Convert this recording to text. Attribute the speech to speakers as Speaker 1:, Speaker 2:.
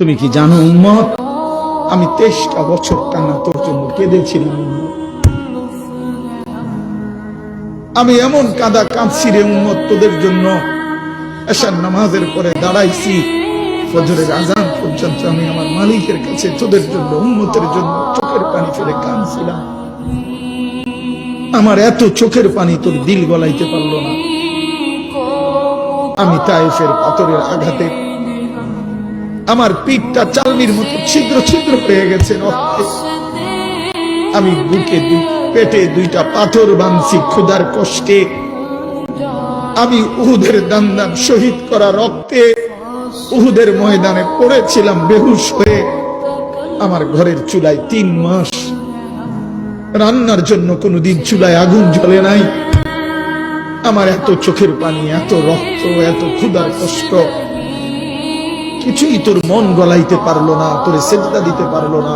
Speaker 1: তুমি কি জানো উম্মত, আমি 23টা বছর টানা তোর জন্য কেঁদেছিলাম। আমি এমন কাঁদা কাঁদছি রে উম্মত তোদের জন্য। এশার নামাজের পরে দাঁড়াইছি, ফজরের আজান পর্যন্ত আমি আমার মালিকের কাছে তোদের জন্য, উম্মতের জন্য চোখের পানি ফেলে কাঁদছিলাম। আমার এত চোখের পানি তোর দিল গলাইতে পারলো না। আমি তায়েফের পাথরের আঘাতে আমার পিঠটা চালনির মতো ছিদ্র ছিদ্র হয়ে গেছে রক্তে। আমি বুকে পেটে 2টা পাথর বাঁধছি ক্ষুধার কষ্টে। আমি উহুদের দান্দান শহীদ করা রক্তে উহুদের ময়দানে পড়েছিলাম বেহুশ হয়ে। আমার ঘরের চুলায় 3 মাস রান্নার জন্য কোনোদিন চুলায় আগুন জ্বলে নাই। আমার এত চোখের পানি, এত রক্ত, এত ক্ষুধার কষ্ট, কিছুই তোর মন গলাইতে পারলো না, তোরে সেজদা দিতে পারলো না।